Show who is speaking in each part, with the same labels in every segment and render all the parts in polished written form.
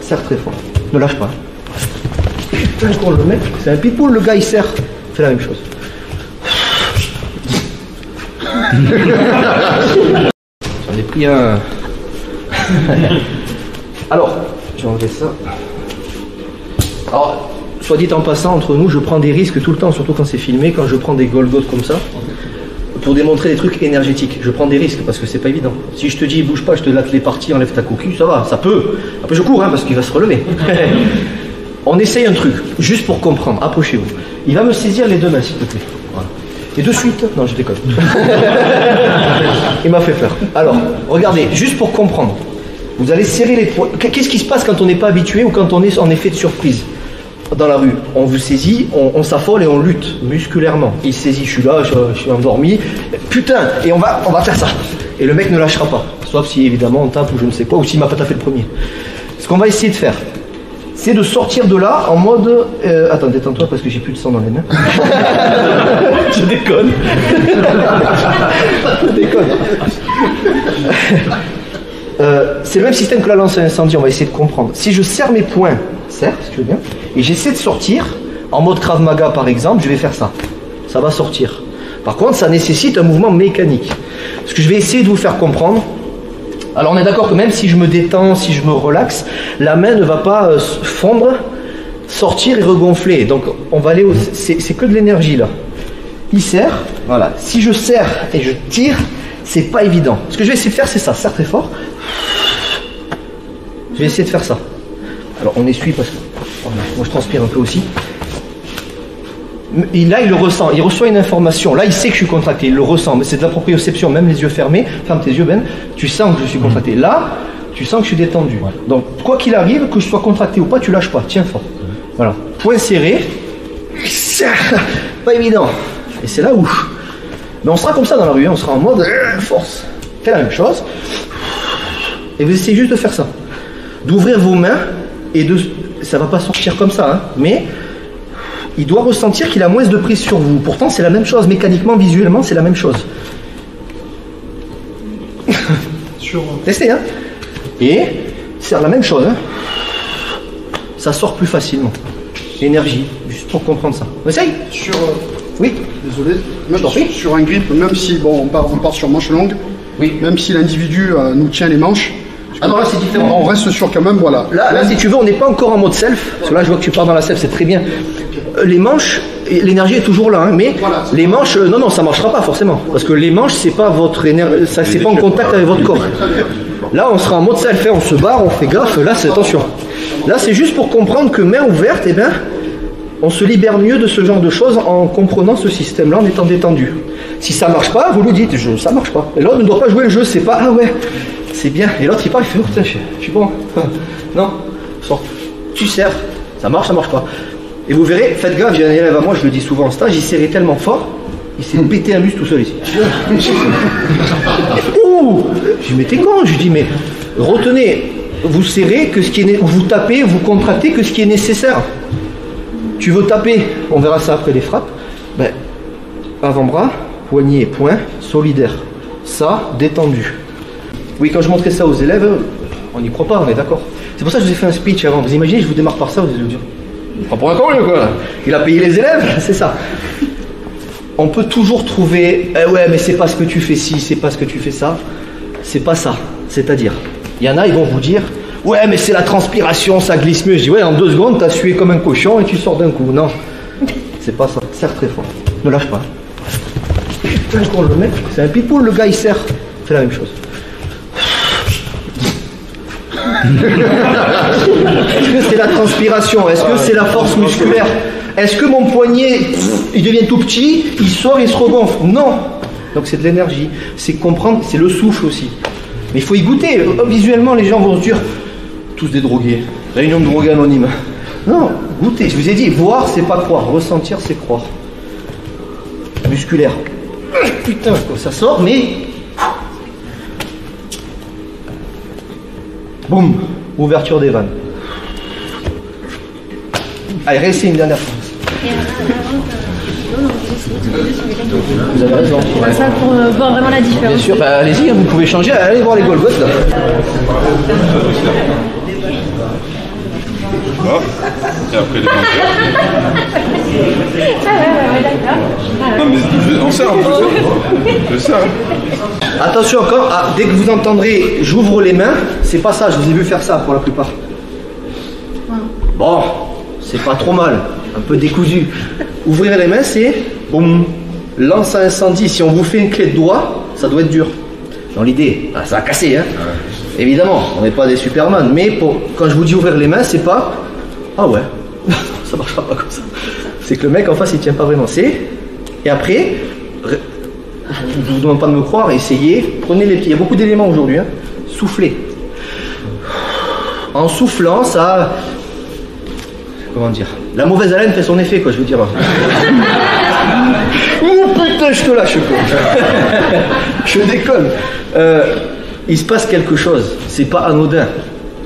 Speaker 1: serre très fort. Ne lâche pas. Putain, qu'on le met. C'est un pitbull, le gars, il serre. Fais la même chose. J'en ai pris un. Alors, je vais enlever ça. Alors, soit dit en passant, entre nous, je prends des risques tout le temps, surtout quand c'est filmé, quand je prends des Golgoth comme ça, pour démontrer des trucs énergétiques. Je prends des risques parce que c'est pas évident. Si je te dis bouge pas, je te latte les parties, enlève ta coquille, ça va, ça peut. Après je cours, hein, parce qu'il va se relever. On essaye un truc, juste pour comprendre. Approchez-vous. Il va me saisir les deux mains, s'il te plaît. Voilà. Et de suite, non, je déconne. Il m'a fait peur. Alors, regardez, juste pour comprendre. Vous allez serrer les poings. Qu'est-ce qui se passe quand on n'est pas habitué ou quand on est en effet de surprise? Dans la rue, on vous saisit, on s'affole et on lutte musculairement. Il saisit, je suis là, je suis endormi. Putain, et on va faire ça. Et le mec ne lâchera pas. Sauf si évidemment on tape ou je ne sais quoi, ou s'il m'a pas tapé le premier. Ce qu'on va essayer de faire, c'est de sortir de là en mode... attends, détends-toi parce que j'ai plus de sang dans les mains. Je déconne. Je déconne. C'est le même système que la lance à incendie, on va essayer de comprendre. Si je serre mes poings, serre, si tu veux bien, et j'essaie de sortir, en mode Krav Maga par exemple, je vais faire ça. Ça va sortir. Par contre, ça nécessite un mouvement mécanique. Ce que je vais essayer de vous faire comprendre, alors on est d'accord que même si je me détends, si je me relaxe, la main ne va pas fondre, sortir et regonfler. Donc on va aller au... C'est que de l'énergie là. Il serre, voilà. Si je serre et je tire, c'est pas évident. Ce que je vais essayer de faire, c'est ça. Serre très fort. Je vais essayer de faire ça. Alors on essuie parce que moi je transpire un peu aussi. Et là il le ressent, il reçoit une information. Là il sait que je suis contracté, il le ressent. Mais c'est de la proprioception, même les yeux fermés. Ferme tes yeux Ben. Tu sens que je suis contracté. Là, tu sens que je suis détendu. Donc quoi qu'il arrive, que je sois contracté ou pas, tu lâches pas. Tiens fort. Voilà. Point serré. Pas évident. Et c'est là où... Mais on sera comme ça dans la rue, hein. On sera en mode force. Fais la même chose. Et vous essayez juste de faire ça. D'ouvrir vos mains et de... Ça va pas sortir comme ça, hein, mais il doit ressentir qu'il a moins de prise sur vous. Pourtant, c'est la même chose. Mécaniquement, visuellement, c'est la même chose. Testez, hein. Et c'est la même chose, hein. Ça sort plus facilement. Énergie, juste pour comprendre ça. On essaye. Oui.
Speaker 2: Désolé. Même sur un grip, même si bon, on part sur manche longue, oui. Même si l'individu nous tient les manches,
Speaker 1: ah non, là c'est différent.
Speaker 2: On reste sur quand même, voilà.
Speaker 1: Là, si tu veux, on n'est pas encore en mode self. Parce que là, je vois que tu pars dans la self, c'est très bien. Les manches, l'énergie est toujours là, hein, mais voilà, les manches, non, ça marchera pas forcément. Parce que les manches, c'est pas votre énergie, ça, c'est pas en contact avec votre corps. Là, on sera en mode self, on se barre, on fait gaffe. Là, c'est attention. Là, c'est juste pour comprendre que main ouverte, eh ben, on se libère mieux de ce genre de choses en comprenant ce système-là, en étant détendu. Si ça marche pas, vous le dites, ça marche pas. Et l'autre ne doit pas jouer le jeu, c'est pas, ah ouais, c'est bien. Et l'autre, il parle, il fait, oh, putain, je suis bon. Non, sort. Tu serres, ça marche pas. Et vous verrez, faites gaffe, j'ai un élève à moi, je le dis souvent en stage, il serrait tellement fort, il s'est pété un muscle tout seul ici. Ouh, je dis, mais t'es con, je dis, mais retenez, vous serrez que ce qui est, vous tapez, vous contractez que ce qui est nécessaire. Tu veux taper, on verra ça après les frappes, ben, avant-bras, poignet, poing, solidaire. Ça, détendu. Oui, quand je montrais ça aux élèves, on n'y croit pas, on est d'accord. C'est pour ça que je vous ai fait un speech avant. Vous imaginez, je vous démarre par ça, vous allez vous dire, pas pour un con, quoi. Il a payé les élèves, c'est ça. On peut toujours trouver, ouais, mais c'est pas ce que tu fais ci, c'est pas ce que tu fais ça. C'est pas ça. C'est-à-dire, il y en a, ils vont vous dire, ouais, mais c'est la transpiration, ça glisse mieux. Je dis, ouais, en 2 secondes, t'as sué comme un cochon et tu sors d'un coup. Non, c'est pas ça. Serre très fort. Ne lâche pas. Putain, qu'on le met. C'est un pitbull, le gars, il serre. Fais la même chose. Est-ce que c'est la transpiration? Est-ce que c'est la force musculaire? Est-ce que mon poignet, il devient tout petit, il sort et il se regonfle? Non. Donc c'est de l'énergie. C'est comprendre, c'est le souffle aussi. Mais il faut y goûter. Visuellement, les gens vont se dire, tous des drogués. Réunion de drogués anonymes. Non, goûter. Je vous ai dit, voir, c'est pas croire. Ressentir, c'est croire. Musculaire. Putain, ça sort, mais... Boum, ouverture des vannes. Allez, réessayez une dernière fois. Vous avez raison.
Speaker 3: Ça pour voir vraiment la différence.
Speaker 1: Bien sûr, bah, allez-y, vous pouvez changer, allez voir les Golgoth là.
Speaker 4: Là. Et après les manger. Non mais on sert, je sers.
Speaker 1: Attention encore, dès que vous entendrez j'ouvre les mains, c'est pas ça, je vous ai vu faire ça pour la plupart. Bon, c'est pas trop mal, un peu décousu. Ouvrir les mains, c'est boum, lance à incendie. Si on vous fait une clé de doigt, ça doit être dur. Dans l'idée, ça va casser, hein. Évidemment, on n'est pas des Superman, mais quand je vous dis ouvrir les mains, c'est pas ah ouais, ça marchera pas comme ça. C'est que le mec en face il tient pas vraiment. Et après, je vous demande pas de me croire, essayez, prenez les pieds. Il y a beaucoup d'éléments aujourd'hui, hein. Soufflez. En soufflant, ça. Comment dire? La mauvaise haleine fait son effet, quoi, je veux dire. Oh putain, je te lâche, quoi. Je déconne. Il se passe quelque chose, c'est pas anodin.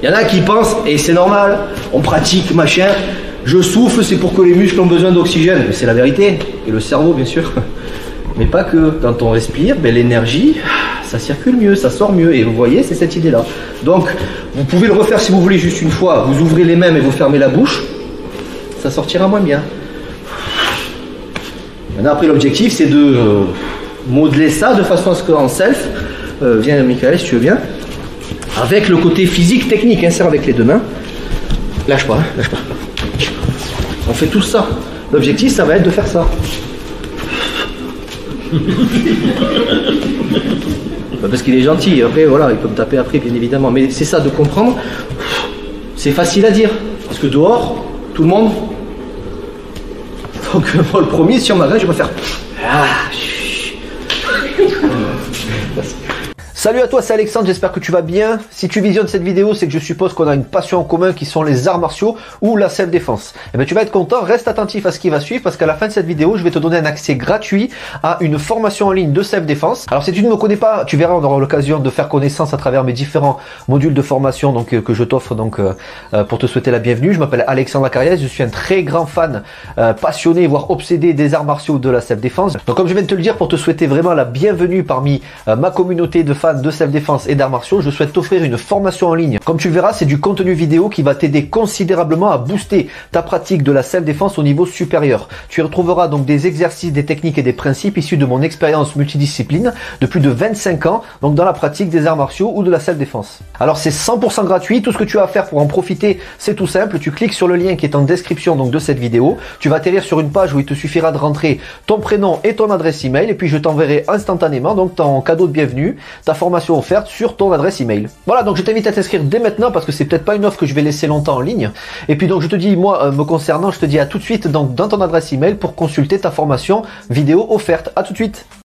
Speaker 1: Il y en a qui pensent, et c'est normal, on pratique, machin, je souffle, c'est pour que les muscles ont besoin d'oxygène. Mais c'est la vérité, et le cerveau, bien sûr. Mais pas que. Quand on respire, ben, l'énergie, ça circule mieux, ça sort mieux. Et vous voyez, c'est cette idée-là. Donc, vous pouvez le refaire si vous voulez juste une fois. Vous ouvrez les mains et vous fermez la bouche. Ça sortira moins bien. Maintenant, après, l'objectif, c'est de modeler ça de façon à ce qu'en self, viens Michael, si tu veux bien, avec le côté physique, technique, insère avec les deux mains. Lâche pas, hein, lâche pas. On fait tout ça. L'objectif, ça va être de faire ça. Parce qu'il est gentil, après voilà, il peut me taper après bien évidemment, mais c'est ça de comprendre, c'est facile à dire, parce que dehors, tout le monde, donc moi le premier, si on m'arrête, je vais faire Salut à toi, c'est Alexandre, j'espère que tu vas bien. Si tu visionnes cette vidéo, c'est que je suppose qu'on a une passion en commun qui sont les arts martiaux ou la self-défense. Et bien tu vas être content, reste attentif à ce qui va suivre parce qu'à la fin de cette vidéo, je vais te donner un accès gratuit à une formation en ligne de self-défense. Alors si tu ne me connais pas, tu verras, on aura l'occasion de faire connaissance à travers mes différents modules de formation que je t'offre pour te souhaiter la bienvenue. Je m'appelle Alexandre Acariès, je suis un très grand fan, passionné, voire obsédé des arts martiaux de la self-défense. Donc comme je viens de te le dire, pour te souhaiter vraiment la bienvenue parmi ma communauté de fans de self-défense et d'arts martiaux, je souhaite t'offrir une formation en ligne. Comme tu le verras, c'est du contenu vidéo qui va t'aider considérablement à booster ta pratique de la self-défense au niveau supérieur. Tu y retrouveras donc des exercices, des techniques et des principes issus de mon expérience multidiscipline de plus de 25 ans, donc dans la pratique des arts martiaux ou de la self-défense. Alors c'est 100% gratuit, tout ce que tu as à faire pour en profiter, c'est tout simple, tu cliques sur le lien qui est en description donc de cette vidéo, tu vas atterrir sur une page où il te suffira de rentrer ton prénom et ton adresse email et puis je t'enverrai instantanément donc ton cadeau de bienvenue, ta formation offerte sur ton adresse email. Voilà, donc je t'invite à t'inscrire dès maintenant parce que c'est peut-être pas une offre que je vais laisser longtemps en ligne. Et puis donc je te dis, moi me concernant, je te dis à tout de suite donc dans ton adresse email pour consulter ta formation vidéo offerte. À tout de suite.